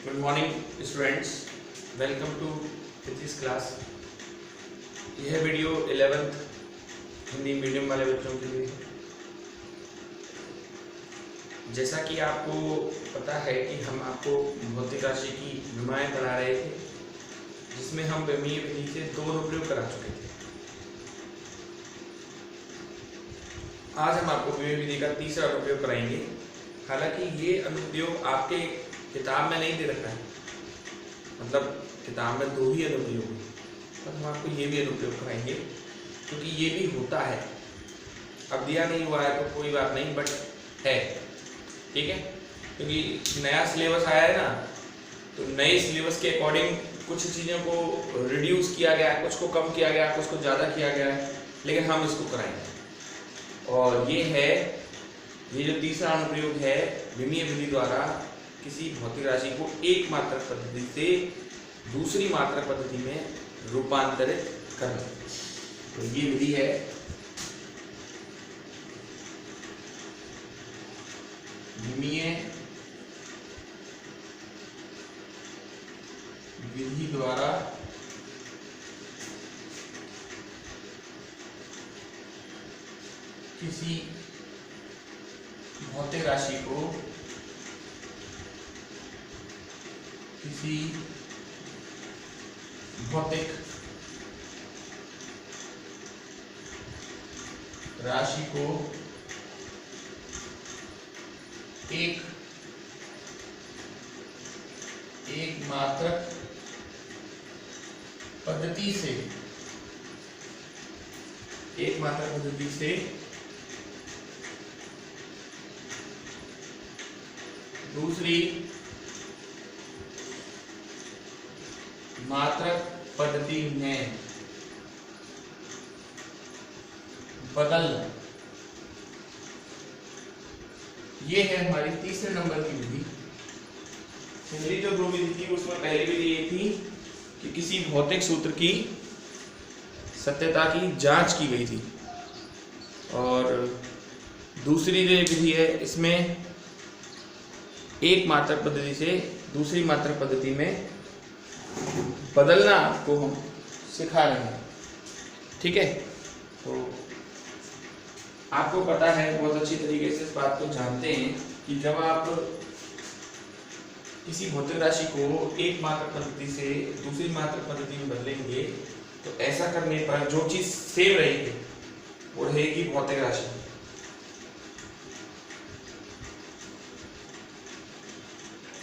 Good morning students, welcome to physics class. यह video 11th Hindi medium वाले बच्चों के लिए। जैसा कि आपको पता है कि हम आपको भौतिक राशि की विमाएँ पढ़ा रहे थे, जिसमें हम विमीय विधि से 2 अनुप्रयोग करा चुके थे। आज हम आपको विमीय विधि का तीसरा अनुप्रयोग कराएंगे। हालांकि ये अनुप्रयोग आपके किताब में नहीं दे रखा है, मतलब किताब में 2 ही अनुप्रयोग हैं, पर हम आपको ये भी अनुप्रयोग कराएंगे क्योंकि ये भी होता है। अब दिया नहीं हुआ है तो कोई बात नहीं, बट है, ठीक है। क्योंकि नया सिलेबस आया है ना, तो नए सिलेबस के अकॉर्डिंग कुछ चीज़ों को रिड्यूस किया गया है, कुछ को कम किया गया है, कुछ को ज़्यादा किया गया है, लेकिन हम इसको कराएंगे। और ये जो तीसरा अनुप्रयोग है, विमीय विधि द्वारा किसी भौतिक राशि को एक मात्रक पद्धति से दूसरी मात्रक पद्धति में रूपांतरित करना। तो ये विधि है विमीय विधि द्वारा किसी भौतिक राशि को किसी भौतिक राशि को एक मात्रक पद्धति से दूसरी मात्रक पद्धति में बदलना, ये है हमारी तीसरे नंबर की विधि। पहली जो 2 विधि थी उसमें पहली विधि ये थी कि किसी भौतिक सूत्र की सत्यता की जांच की गई थी, और दूसरी जो विधि है इसमें एक मात्रक पद्धति से दूसरी मात्रक पद्धति में बदलना को हम सिखा रहे हैं, ठीक है। तो आपको पता है, बहुत अच्छी तरीके से इस बात को जानते हैं कि जब आप किसी भौतिक राशि को एक मात्रक पद्धति से दूसरी मात्रक पद्धति में बदलेंगे, तो ऐसा करने पर जो चीज सेम रहेगी वो रहेगी भौतिक राशि,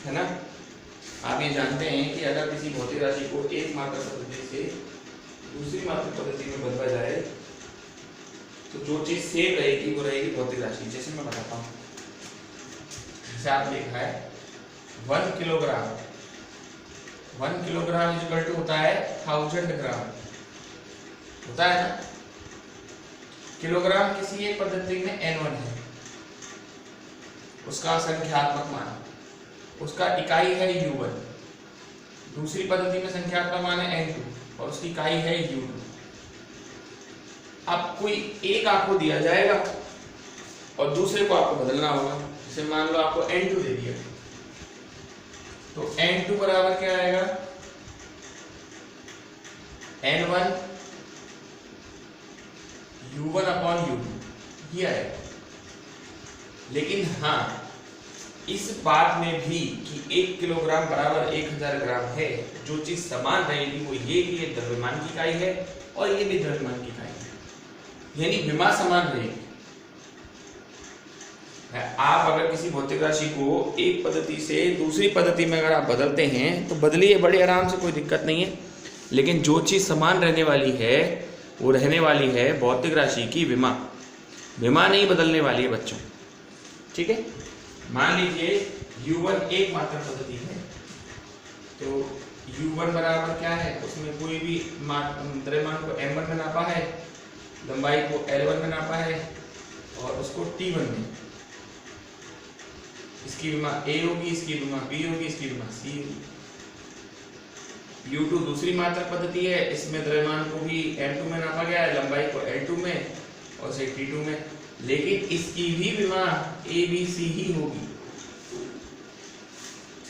है ना। आप ये जानते हैं कि अगर किसी भौतिक राशि को एक मात्रक पद्धति से दूसरी मात्रक पद्धति में बदला जाए तो जो चीज सेम रहेगी वो रहेगी भौतिक राशि। जैसे मैं बताता हूँ, जैसे आप लिखा है 1 किलोग्राम इक्वल टू होता है 1000 ग्राम, होता है ना। किलोग्राम किसी एक पद्धति में N1 है, उसका संख्यात्मक मान, उसका इकाई है U1। दूसरी पद्धति में संख्यात्मक मान है N2 और उसकी इकाई है U2। अब कोई एक आपको दिया जाएगा और दूसरे को आपको बदलना होगा। जैसे मान लो आपको N2 दे दिया, तो N2 बराबर क्या आएगा, N1 U1 अपॉन U2, ये आएगा। लेकिन हाँ, इस बात में भी कि 1 किलोग्राम बराबर 1000 ग्राम है, जो चीज समान रहेगी वो ये कि ये द्रव्यमान की इकाई है और ये भी द्रव्यमान की इकाई है, यानी विमा समान रहेगी। आप अगर किसी भौतिक राशि को एक पद्धति से दूसरी पद्धति में अगर आप बदलते हैं तो बदलिए, बड़े आराम से, कोई दिक्कत नहीं है। लेकिन जो चीज समान रहने वाली है वो रहने वाली है भौतिक राशि की विमा नहीं बदलने वाली है बच्चों, ठीक है। मान लीजिए U1 एक मात्रक पद्धति है, तो U1 बराबर क्या है, उसमें कोई भी द्रव्यमान को M1 में नापा है, लंबाई को L1 में नापा है और उसको T1 में, इसकी विमा A होगी, इसकी विमा B होगी, इसकी विमा C होगी। U2 दूसरी मात्रक पद्धति है, इसमें द्रव्यमान को भी M2 में नापा गया है, लंबाई को L2 में और इसे T2 में, लेकिन इसकी भी विमा A B C ही होगी।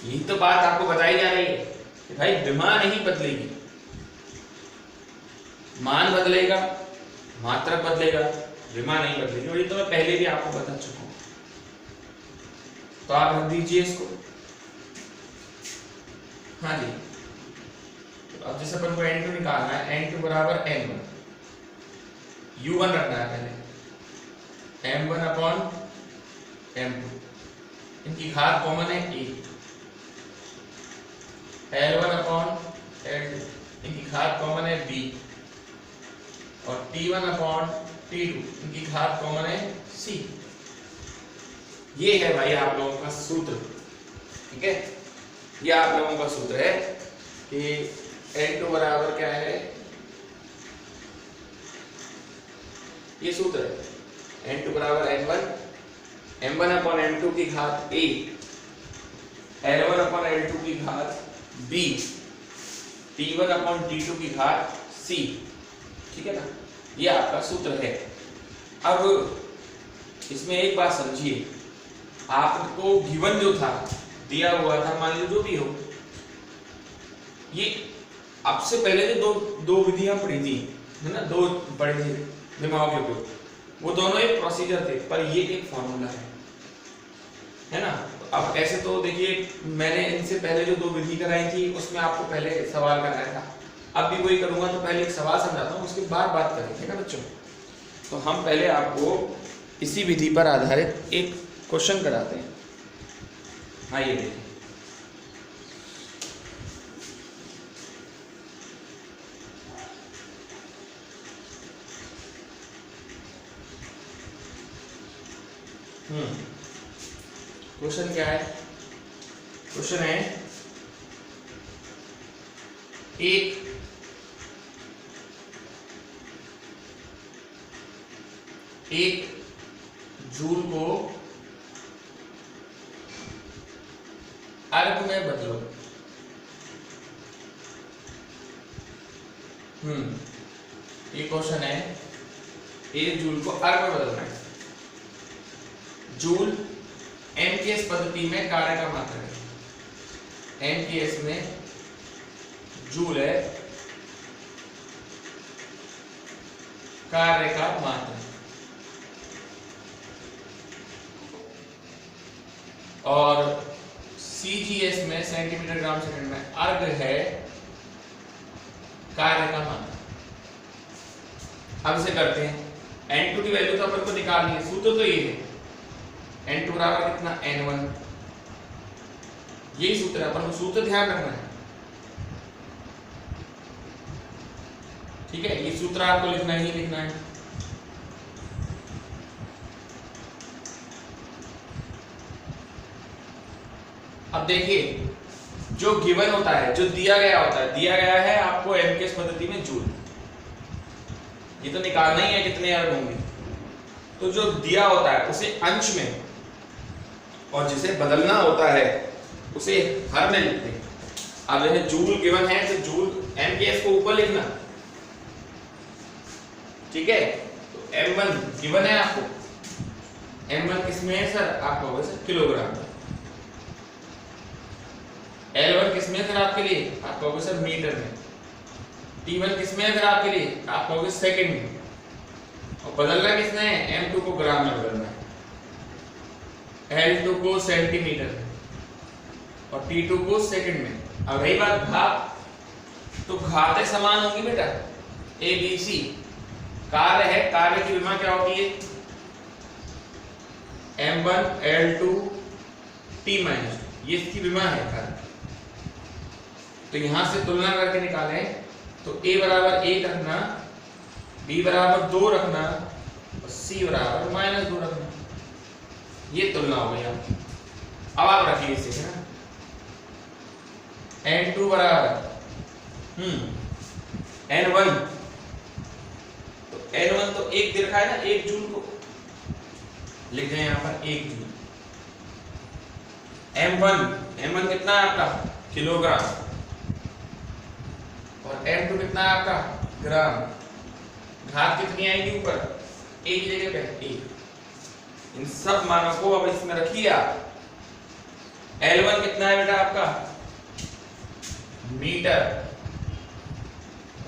यही तो बात आपको बताई जा रही है कि भाई विमा नहीं बदलेगी, मान बदलेगा, मात्रक बदलेगा, विमा नहीं बदलेगी। और ये तो मैं पहले भी आपको बता चुका हूं। तो आप रख दीजिए इसको। हाँ जी, तो अब जैसे अपन को n2 निकालना है, n2 बराबर n1, u1 रखना है पहले, m1 अपॉन m2, इनकी घात कॉमन है a, L1 अपॉन L2, इनकी घात कॉमन है b, और T1 अपॉन T2, इनकी घात कॉमन है c। ये है भाई आप लोगों का सूत्र, ठीक है। ये आप लोगों का सूत्र है कि N2 बराबर क्या है, ये सूत्र है N2 बराबर N1, M1 अपॉन M2 की घात a, L1 अपॉन L2 की घात b, T1 अपॉन T2 की घात c, ठीक है ना। ये आपका सूत्र है। अब इसमें एक बात समझिए, आपको गिवन जो था, दिया हुआ था, मान लीजिए जो भी हो, ये अब से पहले जो दो विधियां पढ़ी थी, है ना, दो पढ़ी थी दिमाग के ऊपर, वो दोनों एक प्रोसीजर थे, पर ये एक फॉर्मूला है ना। अब ऐसे तो देखिए, मैंने इनसे पहले जो दो विधि कराई थी उसमें आपको पहले सवाल कराया था, अब भी वही करूंगा, तो पहले एक सवाल समझाता हूँ, उसके बाद बात करेंगे ना बच्चों। तो हम पहले आपको इसी विधि पर आधारित एक क्वेश्चन कराते हैं। हाँ, ये देखिए, क्वेश्चन क्या है? क्वेश्चन है एक जूल को अर्ग में बदलो। ये क्वेश्चन है, एक जूल को अर्ग में बदलना है। जूल एमकेएस पद्धति में कार्य का मात्रक है। एमकेएस में जूल है कार्य का मात्रक, और सीजीएस में सेंटीमीटर ग्राम सेकंड में अर्ग है कार्य का मात्रक। अब इसे करते हैं। n2 की वैल्यू तो अपन को निकालनी है, सूत्र तो ये है n2 बराबर कितना, n1, यही सूत्र है, अपन को सूत्र ध्यान रखना है, ठीक है। ये सूत्र आपको लिखना ही लिखना है। अब देखिए, जो गिवन होता है, जो दिया गया होता है, दिया गया है आपको एमकेएस पद्धति में जूल, ये तो निकालना ही है कितने अर्ग होंगे। तो जो दिया होता है उसे अंश में, और जिसे बदलना होता है उसे हर में लिखते हैं। अब जैसे जूल गिवन है तो जूल एमकेएस को ऊपर लिखना, ठीक है। तो m1 गिवन है आपको, m1 किसमें है सर, आप कहोगे सर किलोग्राम। L1 किसमें है सर आपके लिए, आप कहोगे सर मीटर में। T1 किसमें है सर आपके लिए, आप कहोगे सेकंड में। और बदलना किसने है, M2 को ग्राम में बदलना है, L2 को सेंटीमीटर में, और T2 को सेकंड में। अब रही बात घात, तो घातें समान होंगी बेटा, A B C। कार्य है, कार्य की विमा क्या होती है, M1 L2 T माइनस, ये इसकी विमा है कार्य। तो यहां से तुलना करके निकालें तो A बराबर 1 रखना, B बराबर 2 रखना, और C बराबर -2 रखना। ये तुलना हो गई आपकी। अब आप रखिए इसे, है ना। N2 बराबर N1, तो N1 तो 1 दे रखा है ना, 1 जूल को लिख दें यहाँ पर 1 जूल। M1 कितना है आपका, किलोग्राम, और M2 कितना है आपका, ग्राम। घात कितनी आएगी ऊपर, एक जगह पे 1। इन सब मानों को अब इसमें रखिए आप, L1 कितना है बेटा आपका मीटर,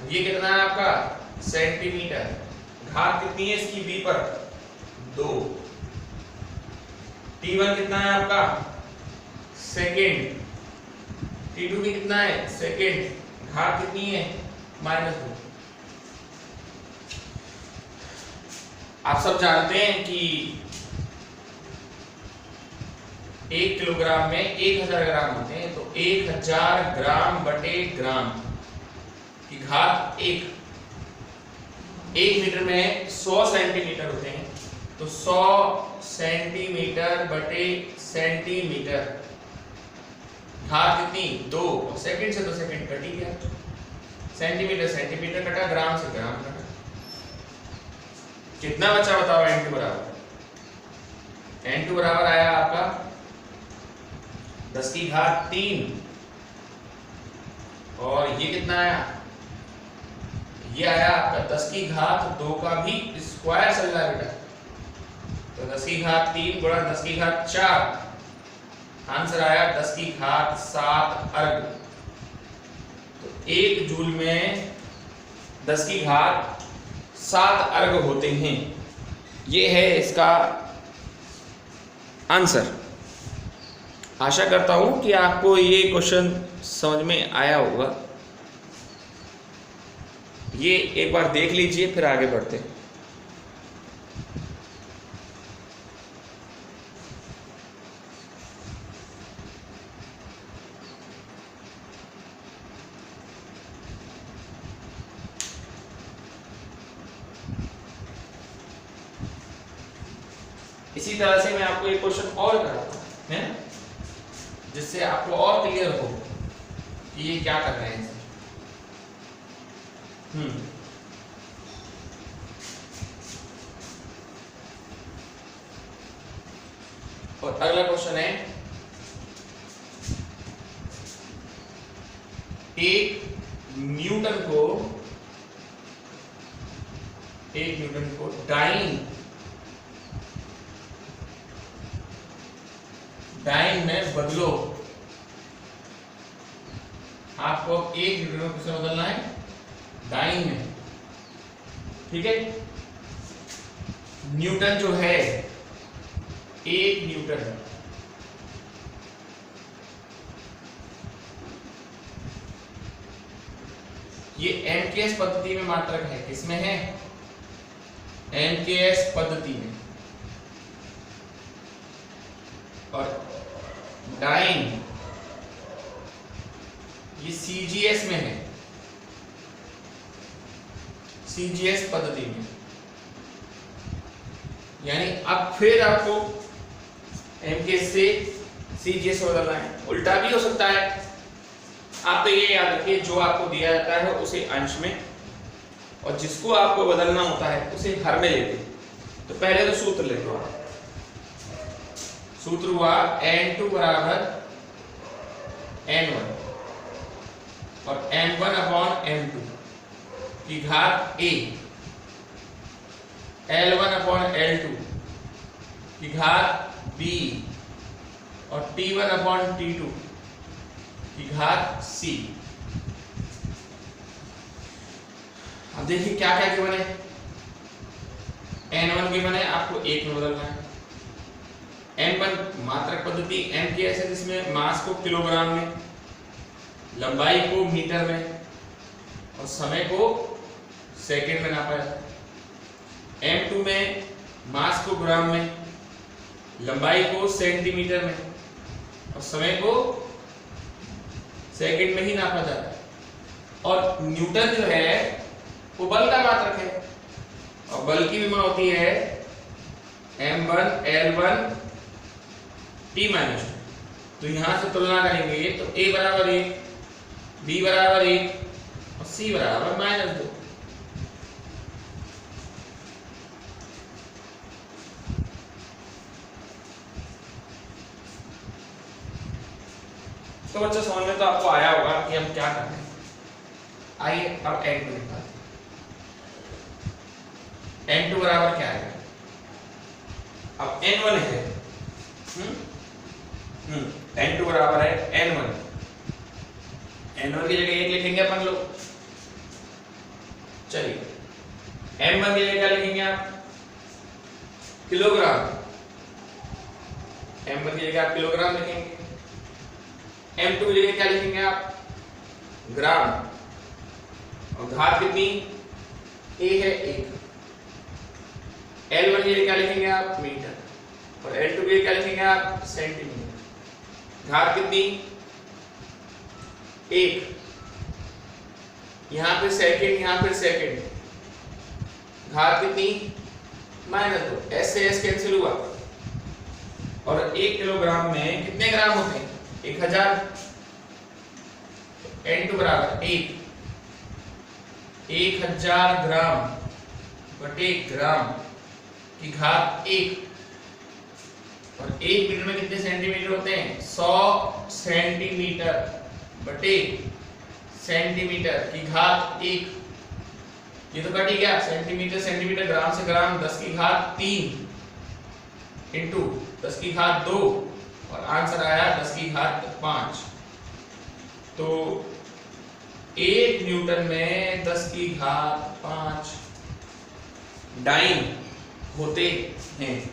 ये कितना है आपका सेंटीमीटर, घात कितनी है इसकी b पर 2, T1 कितना है आपका सेकेंड, T2 भी कितना है सेकेंड, घात कितनी है -2। आप सब जानते हैं कि 1 किलोग्राम में 1000 ग्राम होते हैं, तो 1000 ग्राम बटे ग्राम की घात 1 मीटर में 100 सेंटीमीटर होते हैं, तो 100 सेंटीमीटर बटे सेंटीमीटर, घात कितनी 2, और सेकंड से तो सेकंड कट ही गया, सेंटीमीटर सेंटीमीटर कटा, ग्राम से ग्राम कटा, कितना बचा बताओ n2 बराबर, n2 बराबर आया आपका 10 की घात 3, और ये कितना आया, ये आया आपका 10 की घात 2 का भी स्क्वायर चल रहा है बेटा, तो 10 की घात 3 गुणा 10 की घात 4, आंसर आया 10 की घात 7 अर्ग। तो 1 जूल में 10 की घात 7 अर्ग होते हैं, ये है इसका आंसर। आशा करता हूं कि आपको ये क्वेश्चन समझ में आया होगा, ये एक बार देख लीजिए फिर आगे बढ़ते हैं। इसी तरह से मैं आपको एक क्वेश्चन और कराता हूं, है ना, जिससे आपको और क्लियर हो कि ये क्या कर रहे हैं। और अगला क्वेश्चन है, एक न्यूटन को डाइन में बदलो। आपको 1 न्यूटन को किसमें बदलना है, डाइन में, ठीक है। न्यूटन जो है 1 न्यूटन, ये एमकेएस पद्धति में मात्रक है, किसमें है एमकेएस पद्धति में, और डाइन ये सीजीएस में है, सीजीएस पद्धति में। यानी अब फिर आपको एमकेएस से सीजीएस बदलना है, उल्टा भी हो सकता है। आप तो ये याद रखिए, जो आपको दिया जाता है उसे अंश में, और जिसको आपको बदलना होता है उसे हर में लेते। तो पहले तो सूत्र लेते हो, सूत्र हुआ n2 बराबर n1 और m1 अपॉन m2 की घात a, L1 अपॉन L2 की घात b, और T1 अपॉन T2 की घात c। अब देखिए क्या क्या गिवन है, n1 गिवन है, आपको 1 में बदलना है। n1 मात्रक पद्धति एमकेएस है, जिसमें मास को किलोग्राम में, लंबाई को मीटर में, और समय को सेकंड में नापा जाता है। m2 में मास को ग्राम में, लंबाई को सेंटीमीटर में, और समय को सेकंड में ही नापा जाता है। और न्यूटन जो है वो बल का मात्रक है, और बल की विमा होती है m1 L1 T-2। तो यहां से तुलना करेंगे तो a बराबर 1, b बराबर 1 और c बराबर -2। तो बच्चों समझ में तो आपको आया होगा कि हम क्या कर रहे हैं। आइए अब n2 निकालते हैं। n2 बराबर क्या है, अब n1 है N2 बराबर है N1। N1 की जगह 1 लिखेंगे अपन लोग। चलिए M1 की जगह क्या लिखेंगे आप? किलोग्राम। M1 की जगह आप किलोग्राम लिखेंगे। M2 की जगह क्या लिखेंगे आप? ग्राम। और घात कितनी? A है 1। L1 की जगह क्या लिखेंगे आप? मीटर। और L2 की जगह क्या लिखेंगे आप? सेंटीमीटर। घात कितनी? 1। यहां पे सेकंड, यहां पे सेकंड। घात कितनी? -2। S से S कैंसिल हुआ। और 1 किलोग्राम में कितने ग्राम होते हैं? 1000। N2 बराबर 1। 1000 ग्राम बटे ग्राम की घात 1। और 1 मीटर में कितने सेंटीमीटर होते हैं? 100 सेंटीमीटर बटे सेंटीमीटर की घात 1। ये तो कट ही गया। सेंटीमीटर सेंटीमीटर, ग्राम से ग्राम, 10 की घात 3 इंटू 10 की घात 2 और आंसर आया 10 की घात 5। तो 1 न्यूटन में 10 की घात 5 डाइन होते हैं।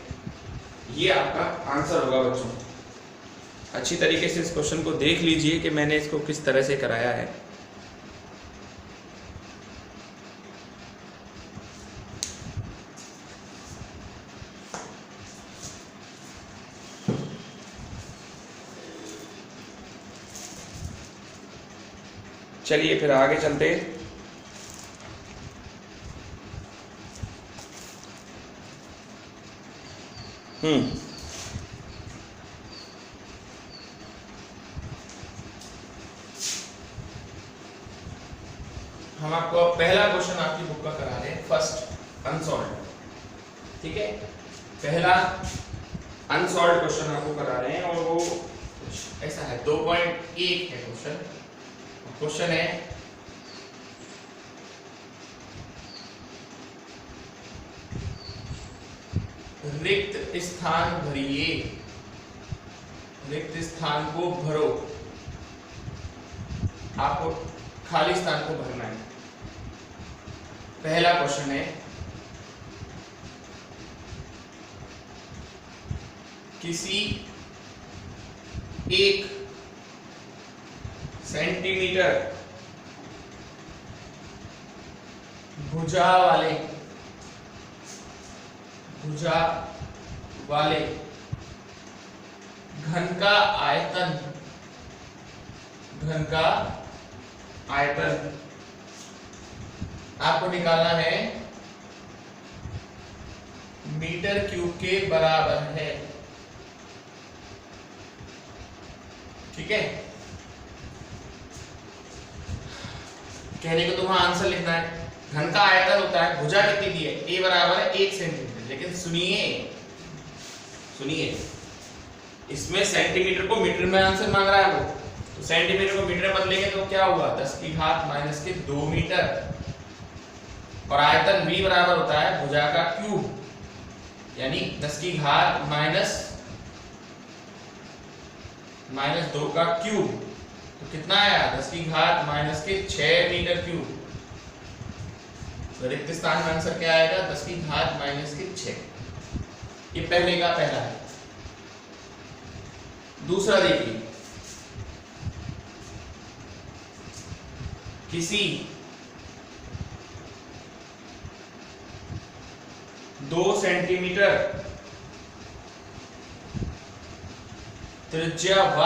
ये आपका आंसर होगा बच्चों। अच्छी तरीके से इस क्वेश्चन को देख लीजिए कि मैंने इसको किस तरह से कराया है। चलिए फिर आगे चलते। हम आपको पहला क्वेश्चन आपकी बुक का करा रहे हैं, फर्स्ट अनसॉल्व्ड। ठीक है, पहला अनसॉल्व्ड क्वेश्चन आपको करा रहे हैं और वो कुछ ऐसा है। 2.1 है क्वेश्चन। क्वेश्चन है रिक्त स्थान भरिए। रिक्त स्थान को भरो। आपको खाली स्थान को भरना है। पहला क्वेश्चन है किसी 1 सेंटीमीटर भुजा वाले घन का आयतन आपको निकालना है मीटर क्यूब के बराबर है। ठीक है, कहने को तो वहां आंसर लिखना है। घन का आयतन होता है, भुजा कितनी दी है? a बराबर है 1 सेंटीमीटर। लेकिन सुनिए इसमें सेंटीमीटर को मीटर में आंसर मांग रहा है वो, तो सेंटीमीटर को मीटर में बदलेंगे तो क्या हुआ? 10 की घात -2 मीटर। और आयतन v बराबर होता है भुजा का क्यूब, यानी 10 की घात -2 का क्यूब। तो कितना आया? 10 की घात -6 मीटर क्यूब। रिक्त स्थान में आंसर क्या आएगा? 10 की घात -6। ये पहले का पहला है। दूसरा देखिए, किसी 2 सेंटीमीटर त्रिज्या व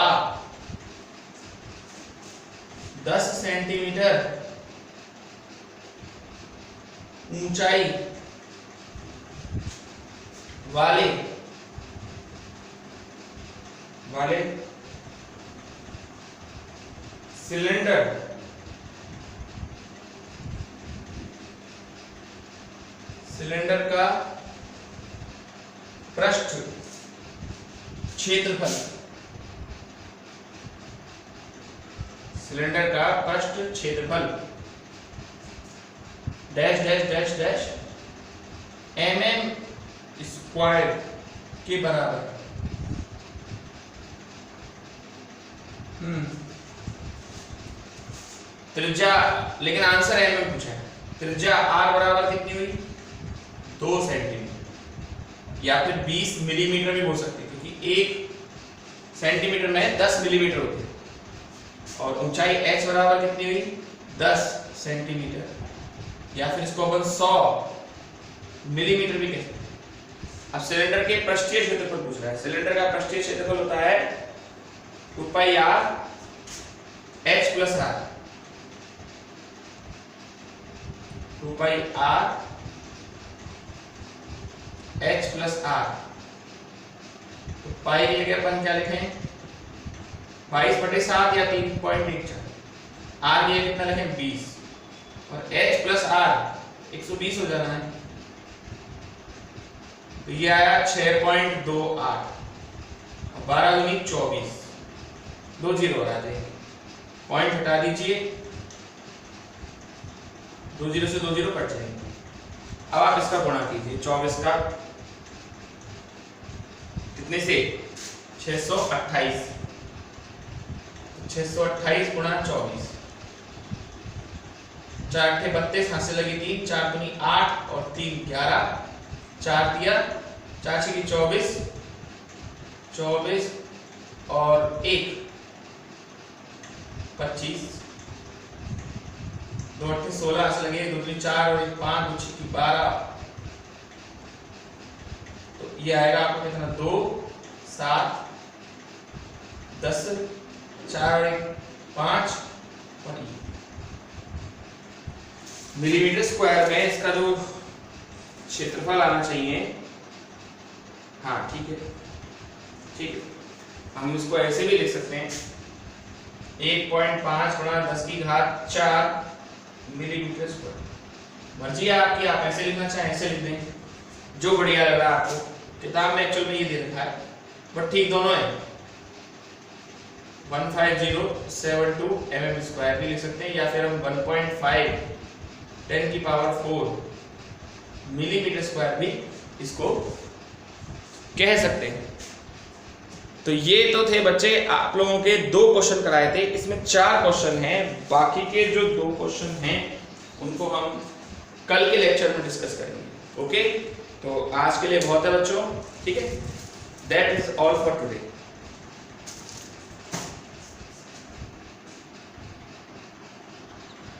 10 सेंटीमीटर ऊंचाई वाले सिलेंडर का पृष्ठ क्षेत्रफल, सिलेंडर का पृष्ठ क्षेत्रफल dash dash dash dash mm square के बराबर। त्रिज्या, लेकिन आंसर एल में पूछा है। त्रिज्या आर बराबर कितनी हुई? 2 सेंटीमीटर या फिर 20 मिलीमीटर भी हो सकती है, क्योंकि 1 सेंटीमीटर में 10 मिलीमीटर होती है। और ऊंचाई h बराबर कितनी हुई? 10 सेंटीमीटर, या फिर इसको अपन 100 मिलीमीटर भी कह सकते हैं। अब सिलेंडर के पृष्ठीय क्षेत्रफल पूछ रहा है। सिलेंडर का पृष्ठीय क्षेत्रफल होता है 2 पाई r h प्लस r, 2 पाई r h प्लस r। तो पाई के लिए अपन क्या लिखें? 22/7 या 3.14। r के लिए कितना लिखें? 20, और h प्लस r 120 हो जाना है। तो ये आया 6.28, 12 दूनी 24, 2 जीरो आ जाएंगे, पॉइंट हटा दीजिए, 2 जीरो से 2 जीरो कट जाएंगे। अब आप इसका गुणा कीजिए 24 का कितने से? 628, 628 गुणा 24, 4 8 32, हाथ से लगी 3, 4 दूनी 8 और 3 11, 4 दिया, 4 6 24, 24 और 1 25, 2 8 16, हाथ से लगे 2 3 4 और 1 5, 2 6 12। तो ये आएगा आपको कितना? 2 7 10, 4 और 1 5 और 1 मिलीमीटर स्क्वायर में इसका जो क्षेत्रफल आना चाहिए। हाँ ठीक है, ठीक है, हम इसको ऐसे भी लिख सकते हैं 1.5 गुणा 10 की घात 4 मिलीमीटर स्क्वायर। मर्जी है आपकी, आप ऐसे लिखना चाहें ऐसे लिख दें, जो बढ़िया लग रहा है आपको। किताब में एक्चुअल में ये दे रखा है, बट ठीक दोनों है। 15072 mm स्क्वायर भी लिख सकते हैं, या फिर हम 1.5 10 की पावर 4 मिलीमीटर स्क्वायर भी इसको कह सकते हैं। तो ये तो थे बच्चे आप लोगों के 2 क्वेश्चन कराए थे, इसमें 4 क्वेश्चन हैं। बाकी के जो 2 क्वेश्चन हैं उनको हम कल के लेक्चर में डिस्कस करेंगे। ओके, तो आज के लिए बहुत है बच्चों, ठीक है। That is all for today.